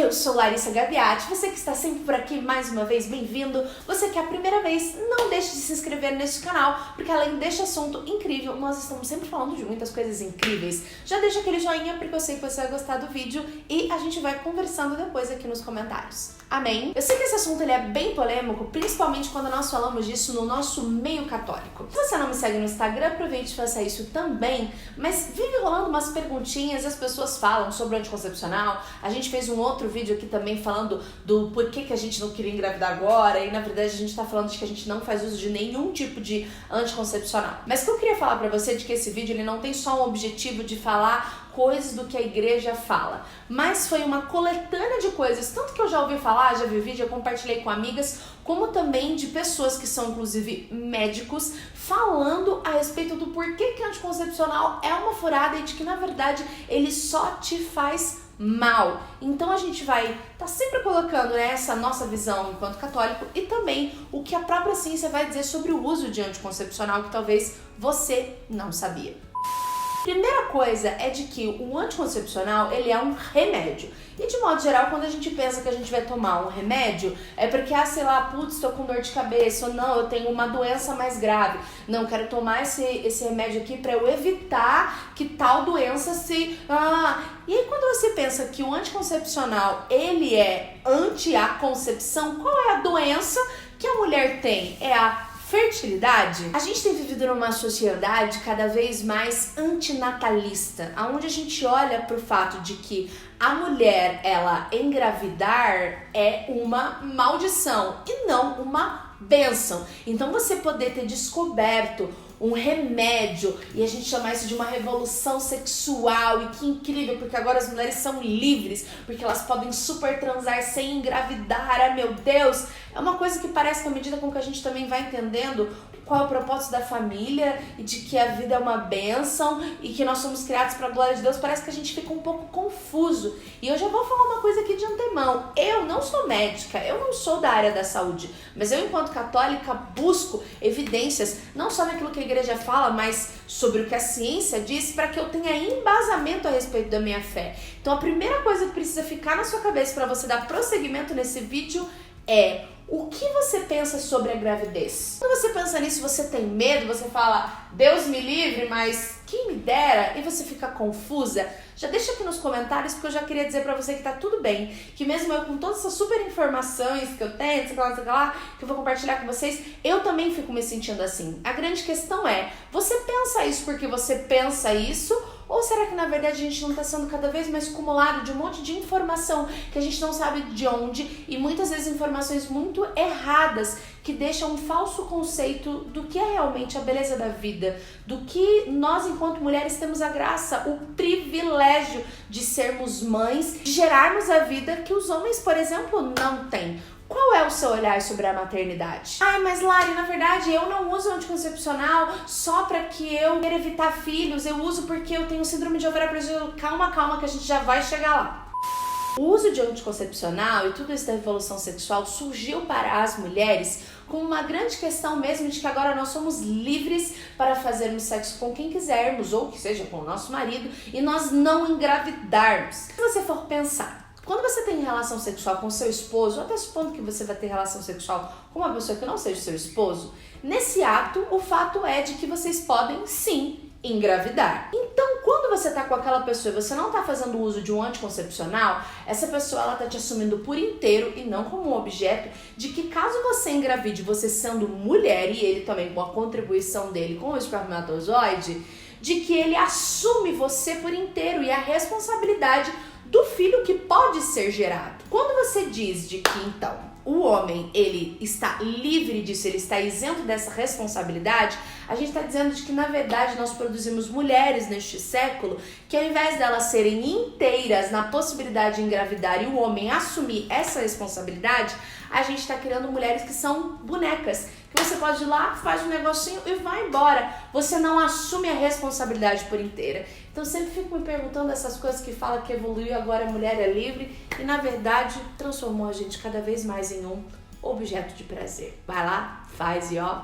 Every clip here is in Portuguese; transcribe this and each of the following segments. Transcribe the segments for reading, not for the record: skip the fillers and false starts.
Eu sou Larissa Gaviati, você que está sempre por aqui mais uma vez, bem-vindo. Você que é a primeira vez, não deixe de se inscrever nesse canal, porque além deste assunto incrível, nós estamos sempre falando de muitas coisas incríveis. Já deixa aquele joinha, porque eu sei que você vai gostar do vídeo e a gente vai conversando depois aqui nos comentários. Amém? Eu sei que esse assunto ele é bem polêmico, principalmente quando nós falamos disso no nosso meio católico. Se você não me segue no Instagram, aproveite e faça isso também, mas vive rolando umas perguntinhas, as pessoas falam sobre o anticoncepcional. A gente fez um outro vídeo aqui também falando do porquê que a gente não queria engravidar agora, e na verdade a gente tá falando de que a gente não faz uso de nenhum tipo de anticoncepcional. Mas o que eu queria falar pra você é de que esse vídeo ele não tem só um objetivo de falar coisas do que a igreja fala, mas foi uma coletânea de coisas, tanto que eu já ouvi falar, já vi vídeo, eu compartilhei com amigas, como também de pessoas que são inclusive médicos, falando a respeito do porquê que anticoncepcional é uma furada e de que na verdade ele só te faz mal. Então a gente vai tá sempre colocando essa nossa visão enquanto católico e também o que a própria ciência vai dizer sobre o uso de anticoncepcional que talvez você não sabia. Primeira coisa é de que o anticoncepcional, ele é um remédio. E de modo geral, quando a gente pensa que a gente vai tomar um remédio, é porque, sei lá, putz, tô com dor de cabeça, ou não, eu tenho uma doença mais grave. Não, quero tomar esse remédio aqui pra eu evitar que tal doença se... E aí quando você pensa que o anticoncepcional, ele é anti a concepção, qual é a doença que a mulher tem? É a fertilidade? A gente tem vivido numa sociedade cada vez mais antinatalista, onde a gente olha para o fato de que a mulher, ela engravidar é uma maldição e não uma bênção. Então você poder ter descoberto um remédio e a gente chama isso de uma revolução sexual, e que incrível, porque agora as mulheres são livres, porque elas podem super transar sem engravidar, meu Deus, é uma coisa que parece que à medida com que a gente também vai entendendo qual é o propósito da família e de que a vida é uma bênção e que nós somos criados para a glória de Deus, parece que a gente fica um pouco confuso. E eu já vou falar uma coisa aqui de antemão, eu não sou médica, eu não sou da área da saúde, mas eu enquanto católica busco evidências, não só naquilo que a igreja fala, mas sobre o que a ciência diz, para que eu tenha embasamento a respeito da minha fé. Então a primeira coisa que precisa ficar na sua cabeça para você dar prosseguimento nesse vídeo é: o que você pensa sobre a gravidez? Quando você pensa nisso, você tem medo, você fala, Deus me livre, mas quem me dera, e você fica confusa? Já deixa aqui nos comentários, porque eu já queria dizer pra você que tá tudo bem, que mesmo eu com todas essas super informações que eu tenho, sei lá, que eu vou compartilhar com vocês, eu também fico me sentindo assim. A grande questão é, você pensa isso porque você pensa isso, ou será que na verdade a gente não está sendo cada vez mais acumulado de um monte de informação que a gente não sabe de onde, e muitas vezes informações muito erradas que deixam um falso conceito do que é realmente a beleza da vida, do que nós enquanto mulheres temos a graça, o privilégio de sermos mães, de gerarmos a vida que os homens, por exemplo, não têm. Qual é o seu olhar sobre a maternidade? Mas Lari, na verdade eu não uso anticoncepcional só pra que eu queira evitar filhos, eu uso porque eu tenho síndrome de ovário poliquístico. Calma que a gente já vai chegar lá. O uso de anticoncepcional e tudo isso da revolução sexual surgiu para as mulheres com uma grande questão mesmo de que agora nós somos livres para fazermos sexo com quem quisermos, ou que seja com o nosso marido, e nós não engravidarmos. Se você for pensar, quando você tem relação sexual com seu esposo, até supondo que você vai ter relação sexual com uma pessoa que não seja seu esposo, nesse ato, o fato é de que vocês podem, sim, engravidar. Então, quando você tá com aquela pessoa e você não tá fazendo uso de um anticoncepcional, essa pessoa ela tá te assumindo por inteiro e não como um objeto de que caso você engravide, você sendo mulher e ele também com a contribuição dele com o espermatozoide, de que ele assume você por inteiro e a responsabilidade do filho que pode ser gerado. Quando você diz de que, então, o homem, ele está livre disso, ele está isento dessa responsabilidade, a gente está dizendo de que, na verdade, nós produzimos mulheres neste século que, ao invés delas serem inteiras na possibilidade de engravidar e o homem assumir essa responsabilidade, a gente está criando mulheres que são bonecas, que você pode ir lá, faz um negocinho e vai embora. Você não assume a responsabilidade por inteira. Então eu sempre fico me perguntando essas coisas que fala que evoluiu, agora a mulher é livre, e na verdade transformou a gente cada vez mais em um objeto de prazer. Vai lá, faz e ó,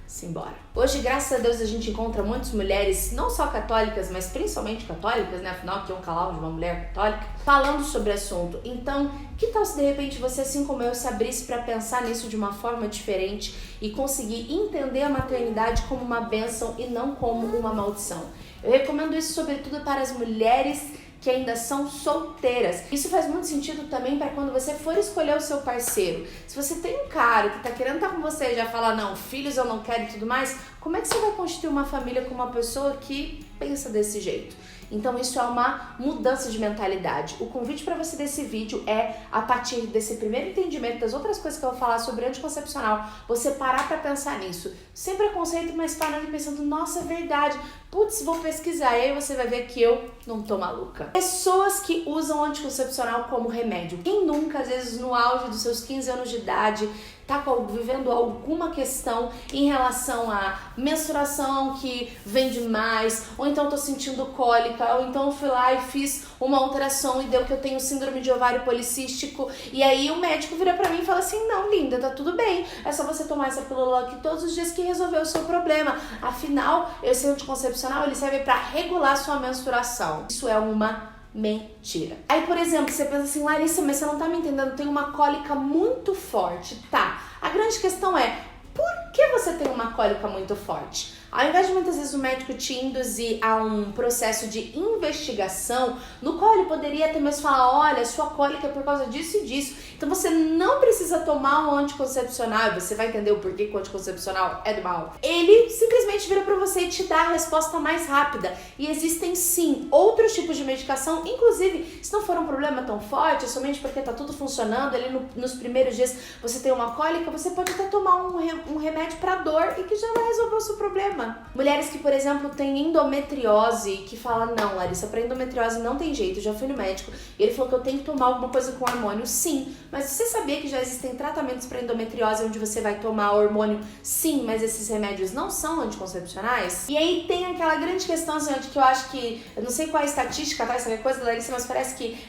simbora. Hoje, graças a Deus, a gente encontra muitas mulheres, não só católicas, mas principalmente católicas, né? Afinal, aqui é um canal de uma mulher católica, falando sobre o assunto. Então, que tal se de repente você, assim como eu, se abrisse para pensar nisso de uma forma diferente e conseguir entender a maternidade como uma bênção e não como uma maldição? Eu recomendo isso sobretudo para as mulheres que ainda são solteiras. Isso faz muito sentido também para quando você for escolher o seu parceiro. Se você tem um cara que tá querendo estar com você e já fala, não, filhos eu não quero e tudo mais, como é que você vai constituir uma família com uma pessoa que pensa desse jeito? Então isso é uma mudança de mentalidade. O convite para você desse vídeo é, a partir desse primeiro entendimento das outras coisas que eu vou falar sobre anticoncepcional, você parar para pensar nisso. Sem preconceito, mas parando e pensando, nossa, é verdade. Putz, vou pesquisar. E aí você vai ver que eu não tô maluca. Pessoas que usam anticoncepcional como remédio. Quem nunca, às vezes no auge dos seus 15 anos de idade, tá vivendo alguma questão em relação à menstruação que vem demais, ou então tô sentindo cólica, ou então eu fui lá e fiz uma alteração e deu que eu tenho síndrome de ovário policístico, e aí o médico vira pra mim e fala assim, não, linda, tá tudo bem, é só você tomar essa pílula aqui todos os dias que resolveu o seu problema. Afinal, esse anticoncepcional, ele serve pra regular sua menstruação. Isso é uma mentira. Aí, por exemplo, você pensa assim, Larissa, mas você não tá me entendendo, tem uma cólica muito forte. Tá, a grande questão é, por que você tem uma cólica muito forte? Ao invés de muitas vezes o médico te induzir a um processo de investigação, no qual ele poderia até mesmo falar, olha, sua cólica é por causa disso e disso, então você não precisa tomar um anticoncepcional, e você vai entender o porquê que o anticoncepcional é do mal. Ele simplesmente vira pra você e te dá a resposta mais rápida. E existem sim outros tipos de medicação, inclusive, se não for um problema tão forte, somente porque tá tudo funcionando, ali nos primeiros dias você tem uma cólica, você pode até tomar um remédio pra dor e que já vai resolver o seu problema. Mulheres que, por exemplo, têm endometriose, que falam, não, Larissa, pra endometriose não tem jeito, já fui no médico e ele falou que eu tenho que tomar alguma coisa com hormônio. Sim, mas você sabia que já existem tratamentos para endometriose onde você vai tomar hormônio? Sim, mas esses remédios não são anticoncepcionais? E aí tem aquela grande questão, assim, que eu acho que, eu não sei qual é a estatística, tá, essa coisa, Larissa, mas parece que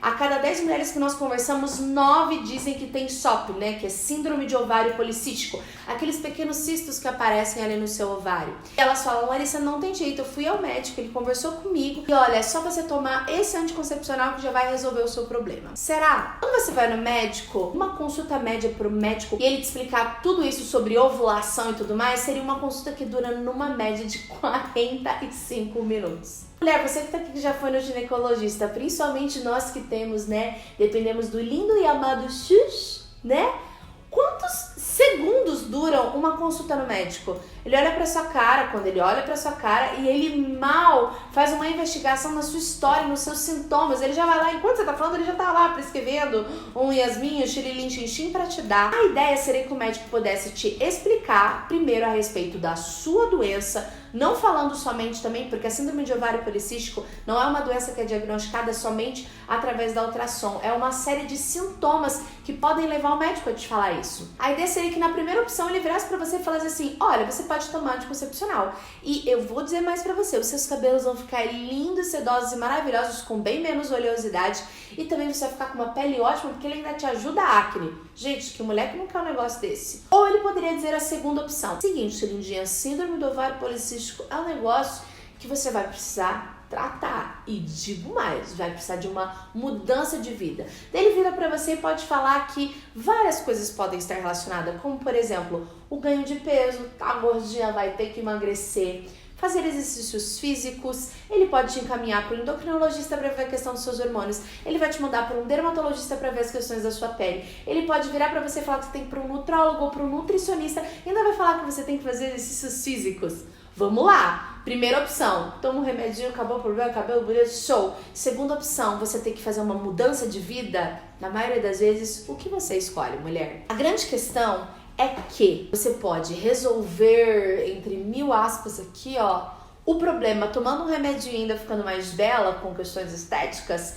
a cada 10 mulheres que nós conversamos, 9 dizem que tem SOP, né, que é síndrome de ovário policístico, aqueles pequenos cistos que aparecem ali no seu ovário. E elas falam, Larissa, não tem jeito, eu fui ao médico, ele conversou comigo e olha, é só você tomar esse anticoncepcional que já vai resolver o seu problema. Será? Quando você vai no médico, uma consulta média pro médico e ele te explicar tudo isso sobre ovulação e tudo mais, seria uma consulta que dura numa média de 45 minutos. Mulher, você que tá aqui que já foi no ginecologista, principalmente nós que temos, né, dependemos do lindo e amado SUS, né? Quantos segundos duram uma consulta no médico? Ele olha pra sua cara, quando ele olha pra sua cara e ele mal faz uma investigação na sua história, nos seus sintomas, ele já vai lá, enquanto você tá falando, ele já tá lá prescrevendo um Yasmin, um xirilim, xinxim pra te dar. A ideia seria que o médico pudesse te explicar primeiro a respeito da sua doença, não falando somente também, porque a síndrome de ovário policístico não é uma doença que é diagnosticada somente através da ultrassom, é uma série de sintomas que podem levar o médico a te falar isso. A ideia seria que na primeira opção ele virasse pra você e falasse assim, olha, você pode tomar anticoncepcional. E eu vou dizer mais pra você, os seus cabelos vão ficar lindos, sedosos e maravilhosos, com bem menos oleosidade, e também você vai ficar com uma pele ótima, porque ele ainda te ajuda a acne. Gente, que mulher que não quer um negócio desse? Ou ele poderia dizer a segunda opção. Seguinte, lindinha, síndrome do ovário policístico é um negócio que você vai precisar tratar. E digo mais, vai precisar de uma mudança de vida. Daí ele vira pra você e pode falar que várias coisas podem estar relacionadas, como por exemplo, o ganho de peso, tá gordinha, vai ter que emagrecer, fazer exercícios físicos, ele pode te encaminhar para um endocrinologista para ver a questão dos seus hormônios, ele vai te mandar para um dermatologista para ver as questões da sua pele, ele pode virar para você e falar que você tem que ir para um nutrólogo ou para um nutricionista e ainda vai falar que você tem que fazer exercícios físicos. Vamos lá! Primeira opção, toma um remedinho, acabou o problema, cabelo bonito, show. Segunda opção, você tem que fazer uma mudança de vida. Na maioria das vezes, o que você escolhe, mulher? A grande questão é que você pode resolver, entre mil aspas aqui, ó, o problema tomando um remedinho e ainda ficando mais bela com questões estéticas,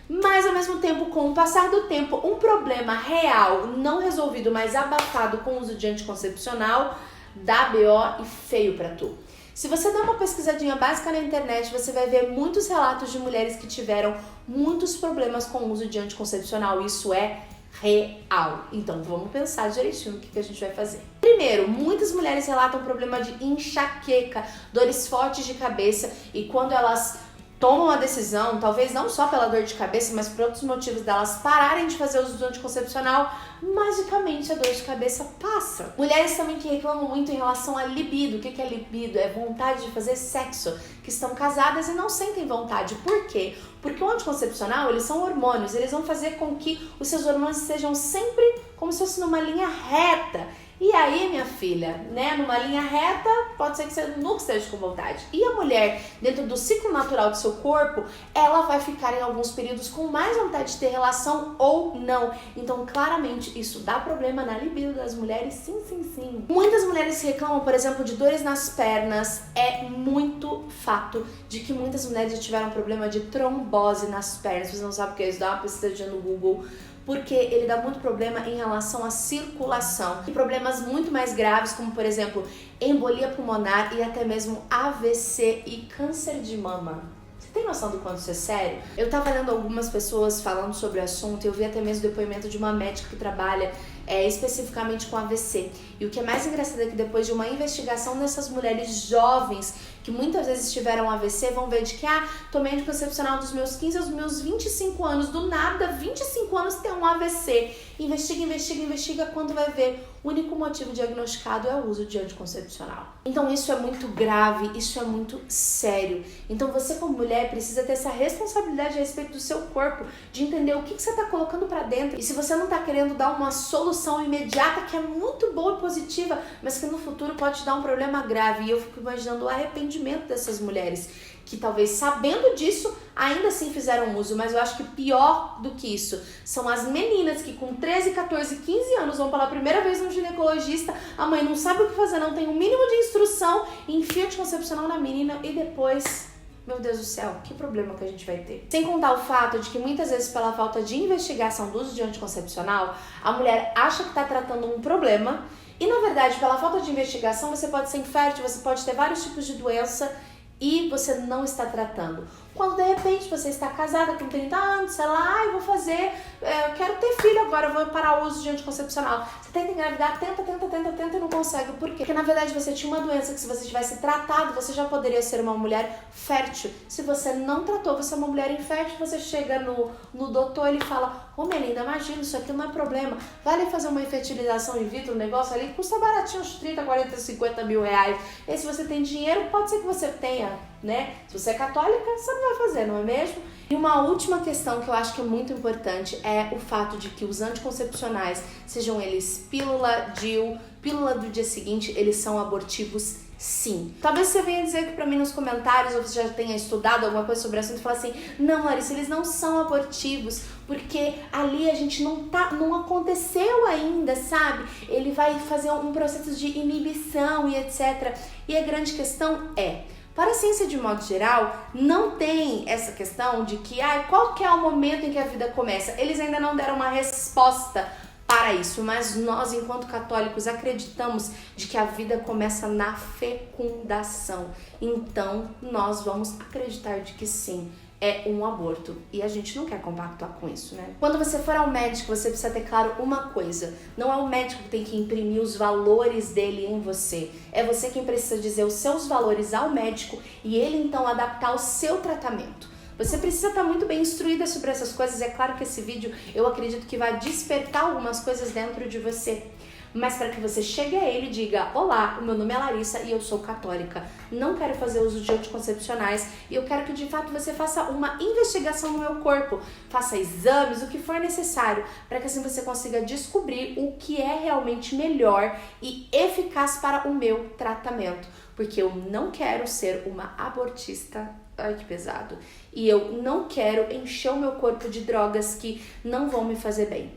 mas ao mesmo tempo, com o passar do tempo, um problema real, não resolvido, mas abafado com o uso de anticoncepcional, dá BO e feio pra tu. Se você der uma pesquisadinha básica na internet, você vai ver muitos relatos de mulheres que tiveram muitos problemas com o uso de anticoncepcional. Isso é real. Então vamos pensar direitinho o que a gente vai fazer. Primeiro, muitas mulheres relatam problema de enxaqueca, dores fortes de cabeça, e quando elas tomam a decisão, talvez não só pela dor de cabeça, mas por outros motivos delas pararem de fazer uso do anticoncepcional, magicamente a dor de cabeça passa. Mulheres também que reclamam muito em relação à libido. O que é libido? É vontade de fazer sexo, que estão casadas e não sentem vontade. Por quê? Porque o anticoncepcional, eles são hormônios, eles vão fazer com que os seus hormônios sejam sempre como se fosse numa linha reta. E aí, minha filha, né, numa linha reta, pode ser que você nunca esteja com vontade. E a mulher, dentro do ciclo natural do seu corpo, ela vai ficar em alguns períodos com mais vontade de ter relação ou não. Então, claramente, isso dá problema na libido das mulheres, sim, sim, sim. Muitas mulheres reclamam, por exemplo, de dores nas pernas. É muito fato de que muitas mulheres já tiveram problema de trombose nas pernas. Se você não sabe o que é isso, dá uma pesquisadinha no Google, porque ele dá muito problema em relação à circulação. E problemas muito mais graves, como por exemplo, embolia pulmonar e até mesmo AVC e câncer de mama. Você tem noção do quanto isso é sério? Eu tava lendo algumas pessoas falando sobre o assunto e eu vi até mesmo o depoimento de uma médica que trabalha especificamente com AVC. E o que é mais engraçado é que depois de uma investigação dessas mulheres jovens que muitas vezes tiveram AVC, vão ver de que, tomei anticoncepcional dos meus 15 aos meus 25 anos, do nada, 25 anos tem um AVC. Investiga, quando vai ver, o único motivo diagnosticado é o uso de anticoncepcional. Então isso é muito grave, isso é muito sério. Então você como mulher precisa ter essa responsabilidade a respeito do seu corpo, de entender o que você está colocando pra dentro. E se você não tá querendo dar uma solução imediata, que é muito boa e positiva, mas que no futuro pode te dar um problema grave. E eu fico imaginando o arrependimento dessas mulheres, que talvez sabendo disso, ainda assim fizeram uso. Mas eu acho que pior do que isso são as meninas que com 13, 14, 15 anos vão pela primeira vez no ginecologista, a mãe não sabe o que fazer, não tem um mínimo de instrução, enfia anticoncepcional na menina e depois, meu Deus do céu, que problema que a gente vai ter. Sem contar o fato de que muitas vezes pela falta de investigação do uso de anticoncepcional, a mulher acha que está tratando um problema e na verdade pela falta de investigação você pode ser infértil, você pode ter vários tipos de doença e você não está tratando. Quando de repente você está casada com 30 anos, sei lá, eu vou fazer, eu quero ter filho agora, eu vou parar o uso de anticoncepcional. Você tenta engravidar, tenta e não consegue. Por quê? Porque na verdade você tinha uma doença que se você tivesse tratado, você já poderia ser uma mulher fértil. Se você não tratou, você é uma mulher infértil, você chega no doutor e ele fala, minha linda, imagina, isso aqui não é problema. Vai ali fazer uma fertilização in vitro, um negócio ali, custa baratinho, uns 30, 40, 50 mil reais. E se você tem dinheiro, pode ser que você tenha, né? Se você é católica, você não vai fazer, não é mesmo? E uma última questão que eu acho que é muito importante é o fato de que os anticoncepcionais, sejam eles pílula, DIU, pílula do dia seguinte, eles são abortivos, sim. Talvez você venha dizer aqui pra mim nos comentários, ou você já tenha estudado alguma coisa sobre o assunto e falar assim, não, Larissa, eles não são abortivos, porque ali a gente não aconteceu ainda, sabe? Ele vai fazer um processo de inibição e etc. E a grande questão é, para a ciência de modo geral, não tem essa questão de que, qual que é o momento em que a vida começa? Eles ainda não deram uma resposta para isso, mas nós, enquanto católicos, acreditamos de que a vida começa na fecundação. Então, nós vamos acreditar de que sim, é um aborto. E a gente não quer compactuar com isso, né? Quando você for ao médico, você precisa ter claro uma coisa. Não é o médico que tem que imprimir os valores dele em você. É você quem precisa dizer os seus valores ao médico e ele, então, adaptar o seu tratamento. Você precisa estar muito bem instruída sobre essas coisas. É claro que esse vídeo, eu acredito que vai despertar algumas coisas dentro de você. Mas para que você chegue a ele e diga, olá, o meu nome é Larissa e eu sou católica, não quero fazer uso de anticoncepcionais e eu quero que de fato você faça uma investigação no meu corpo, faça exames, o que for necessário, para que assim você consiga descobrir o que é realmente melhor e eficaz para o meu tratamento, porque eu não quero ser uma abortista. Ai, que pesado. E eu não quero encher o meu corpo de drogas que não vão me fazer bem.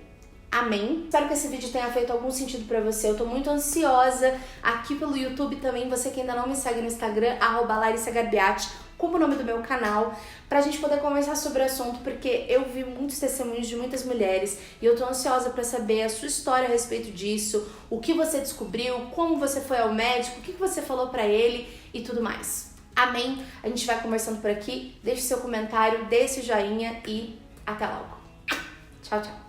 Amém? Espero que esse vídeo tenha feito algum sentido pra você. Eu tô muito ansiosa aqui pelo YouTube também. Você que ainda não me segue no Instagram, @LarissaGarbiati, como o nome do meu canal, pra gente poder conversar sobre o assunto, porque eu vi muitos testemunhos de muitas mulheres e eu tô ansiosa pra saber a sua história a respeito disso, o que você descobriu, como você foi ao médico, o que você falou pra ele e tudo mais. Amém? A gente vai conversando por aqui. Deixe seu comentário, dê esse joinha e até logo. Tchau, tchau.